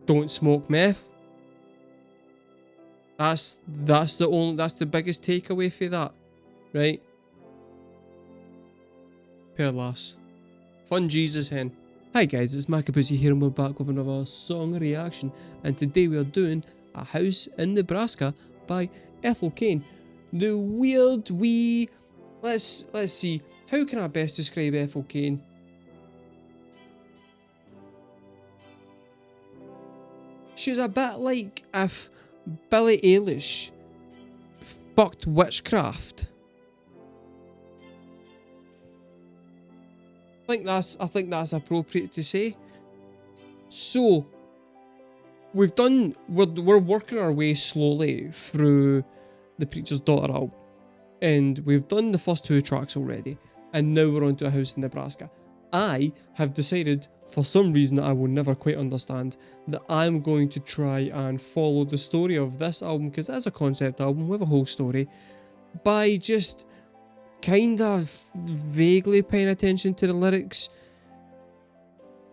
don't smoke meth. That's the biggest takeaway for that, right? Poor lass. Fun Jesus hen. Hi guys, it's markabusi here and we're back with another song reaction, and today we are doing A House in Nebraska by Ethel Cain. The weird wee... Let's see, how can I best describe Ethel Cain? She's a bit like if Billie Eilish fucked witchcraft. I think that's appropriate to say. So we're working our way slowly through the Preacher's Daughter album, and we've done the first 2 tracks already, and now we're on to A House in Nebraska. I have decided, for some reason that I will never quite understand, that I'm going to try and follow the story of this album, because it's a concept album with a whole story, by just kind of vaguely paying attention to the lyrics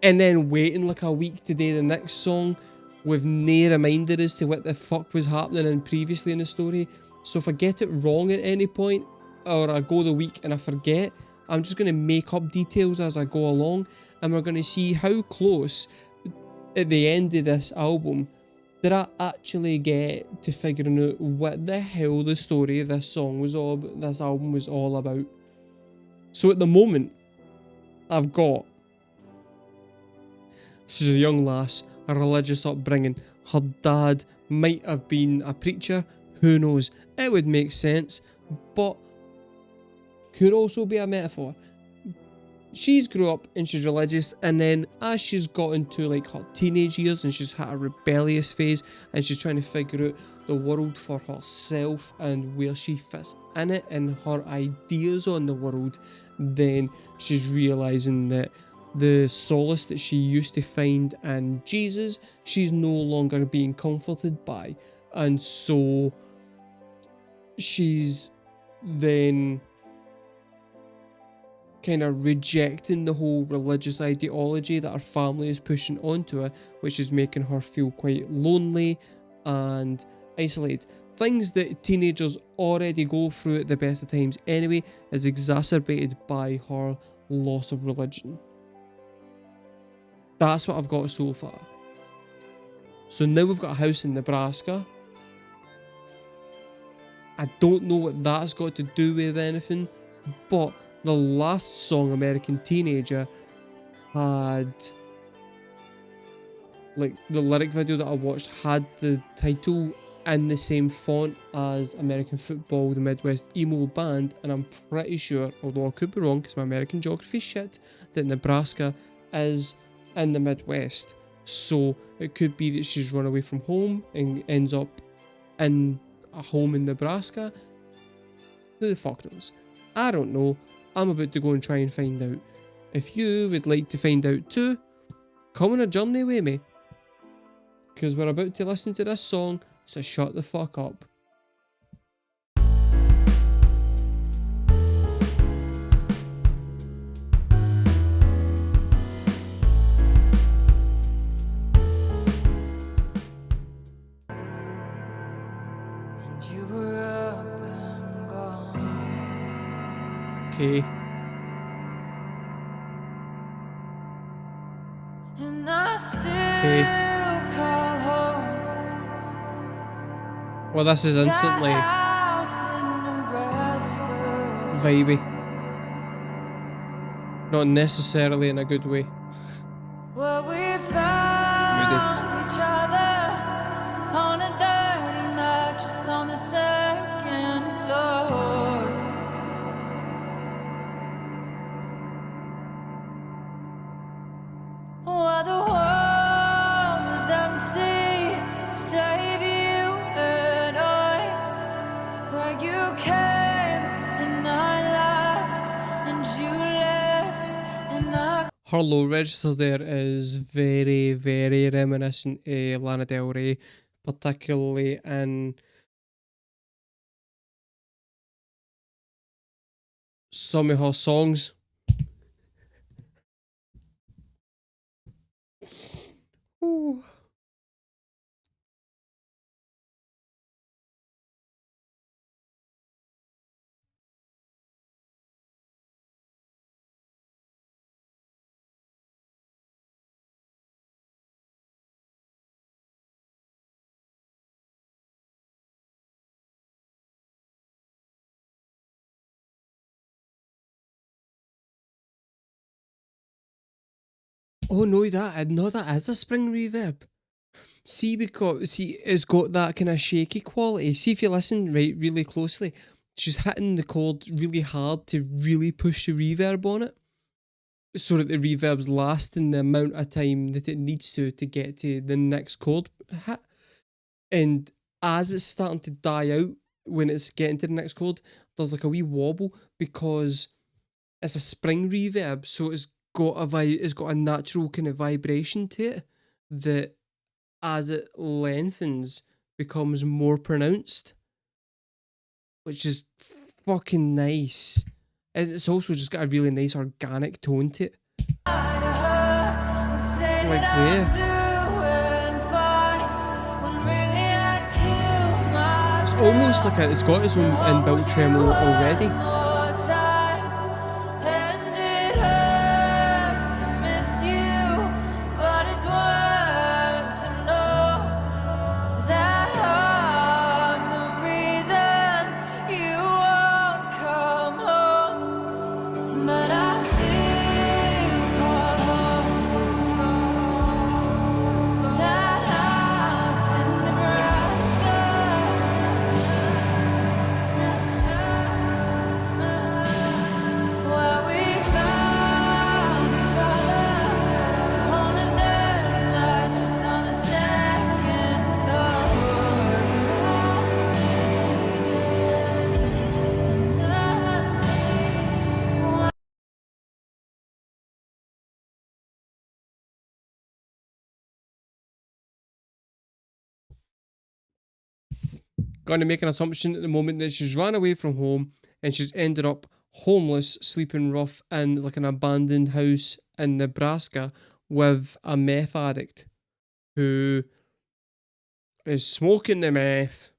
and then waiting like a week to do the next song with no reminder as to what the fuck was happening in previously in the story. So if I get it wrong at any point, or I go the week and I forget, I'm just going to make up details as I go along, and we're going to see how close at the end of this album did I actually get to figuring out what the hell the story of this album was all about. So at the moment, I've got... She's a young lass, a religious upbringing. Her dad might have been a preacher, who knows? It would make sense, but could also be a metaphor. She's grew up and she's religious, and then as she's got into like her teenage years and she's had a rebellious phase and she's trying to figure out the world for herself and where she fits in it and her ideas on the world, then she's realizing that the solace that she used to find in Jesus, she's no longer being comforted by, and so she's then kind of rejecting the whole religious ideology that her family is pushing onto her, which is making her feel quite lonely and isolated. Things that teenagers already go through at the best of times anyway, is exacerbated by her loss of religion. That's what I've got so far. So now we've got A House in Nebraska. I don't know what that's got to do with anything, but the last song, American Teenager, had, like, the lyric video that I watched had the title in the same font as American Football, the Midwest Emo Band, and I'm pretty sure, although I could be wrong because my American geography shit, that Nebraska is in the Midwest. So it could be that she's run away from home and ends up in a home in Nebraska. Who the fuck knows? I don't know. I'm about to go and try and find out. If you would like to find out too, come on a journey with me, because we're about to listen to this song, so shut the fuck up. Okay. Okay. Well, this is instantly vibey. Not necessarily in a good way. It's moody. Her low register there is very, very reminiscent of Lana Del Rey, particularly in some of her songs. Ooh. Oh no, that is a spring reverb. See, it's got that kind of shaky quality. See if you listen right really closely, she's hitting the chord really hard to really push the reverb on it, so that the reverb's lasting the amount of time that it needs to get to the next chord hit. And as it's starting to die out, when it's getting to the next chord, there's like a wee wobble because it's a spring reverb, so it's got a natural kind of vibration to it that, as it lengthens, becomes more pronounced, which is fucking nice. And it's also just got a really nice organic tone to it. Like there. It's almost like it's got its own inbuilt tremolo already. Going to make an assumption at the moment that she's ran away from home and she's ended up homeless, sleeping rough in like an abandoned house in Nebraska with a meth addict who is smoking the meth,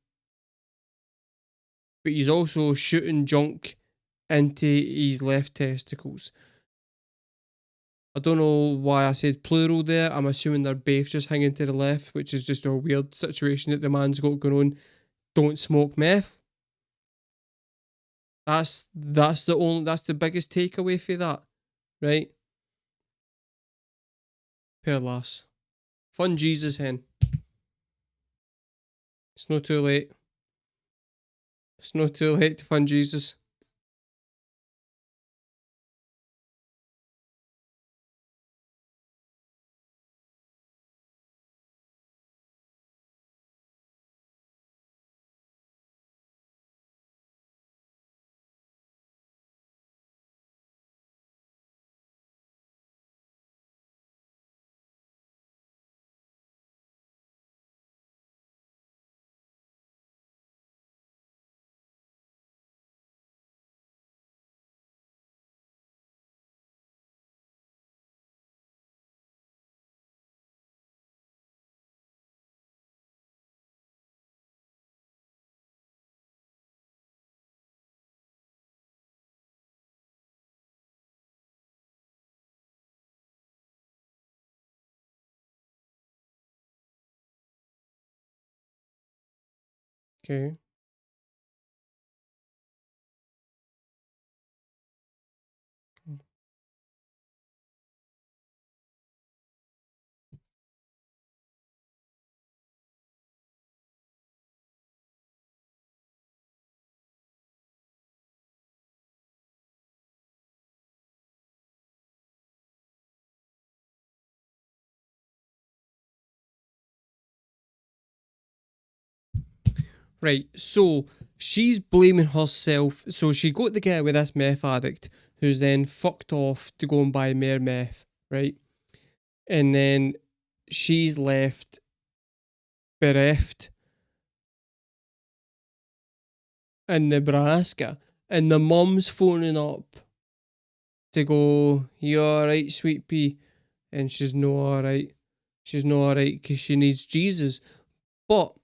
but he's also shooting junk into his left testicles. I don't know why I said plural there. I'm assuming they're both just hanging to the left, which is just a weird situation that the man's got going on. Don't smoke meth. That's the biggest takeaway for that, right? Poor lass. Fun Jesus hen. It's not too late. It's not too late to fund Jesus. Okay. Right, so she's blaming herself. So she got together with this meth addict who's then fucked off to go and buy more meth, right? And then she's left bereft in Nebraska. And the mum's phoning up to go, "You alright, sweet pea?" And she's no alright. She's no alright because she needs Jesus. But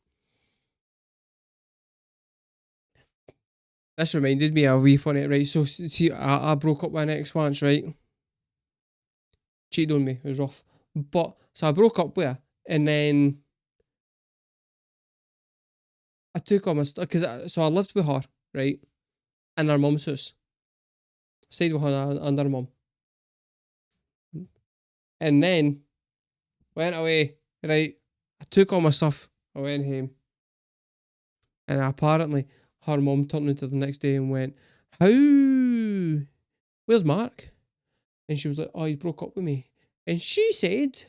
this reminded me of a wee funny, right? So, see, I broke up with an ex once, right? Cheated on me, it was rough. But, so I broke up with her, and then I took all my stuff, so I lived with her, right? In her mum's house. Stayed with her and her mum. And then went away. Right. I took all my stuff. I went home. And apparently her mum turned into the next day and went, how? Where's Mark? And she was like, oh, he broke up with me. And she said,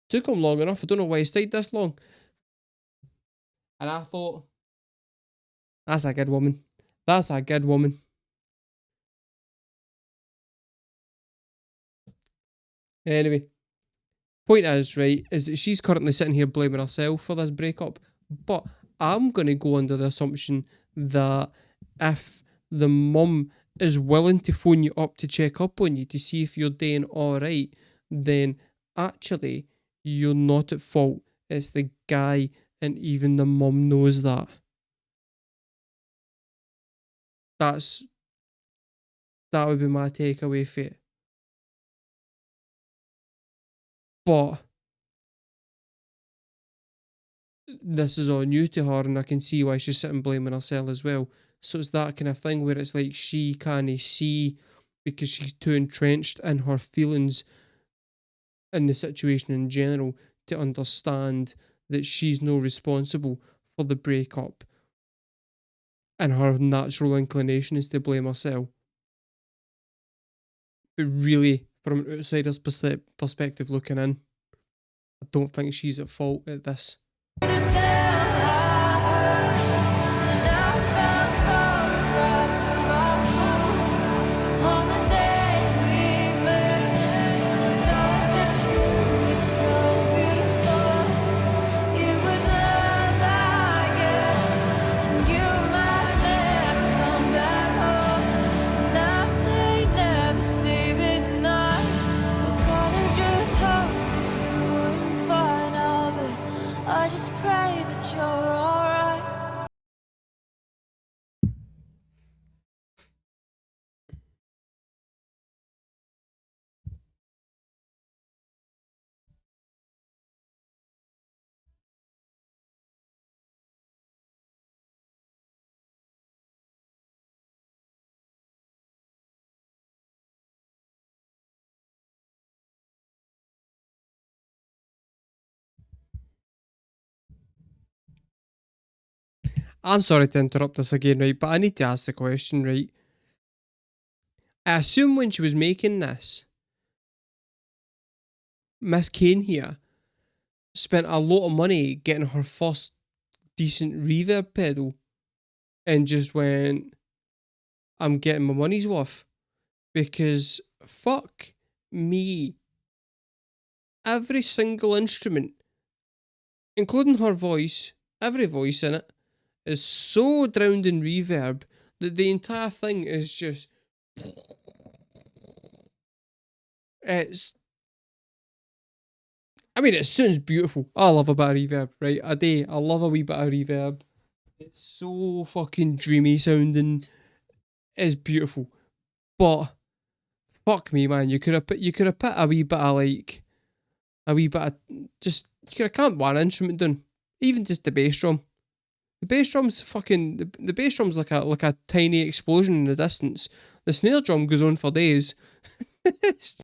took him long enough. I don't know why he stayed this long. And I thought, that's a good woman. That's a good woman. Anyway, point is, right, is that she's currently sitting here blaming herself for this breakup. But I'm going to go under the assumption that if the mum is willing to phone you up to check up on you to see if you're doing all right, then actually you're not at fault. It's the guy, and even the mum knows that. That would be my takeaway for it. But this is all new to her, and I can see why she's sitting blaming herself as well. So it's that kind of thing where it's like she can't see because she's too entrenched in her feelings in the situation in general to understand that she's no responsible for the breakup. And her natural inclination is to blame herself. But really, from an outsider's perspective looking in, I don't think she's at fault at this. I'm sorry to interrupt this again, right? But I need to ask the question, right? I assume when she was making this, Miss Cain here spent a lot of money getting her first decent reverb pedal and just went, I'm getting my money's worth. Because fuck me. Every single instrument, including her voice, every voice in it, is so drowned in reverb that the entire thing is just... It sounds beautiful. I love a bit of reverb, right? I love a wee bit of reverb. It's so fucking dreamy sounding. It's beautiful. But fuck me, man. You could have put a wee bit of you could have camped one instrument down. Even just the bass drum. The bass drum's fucking the bass drum's like a tiny explosion in the distance. The snare drum goes on for days.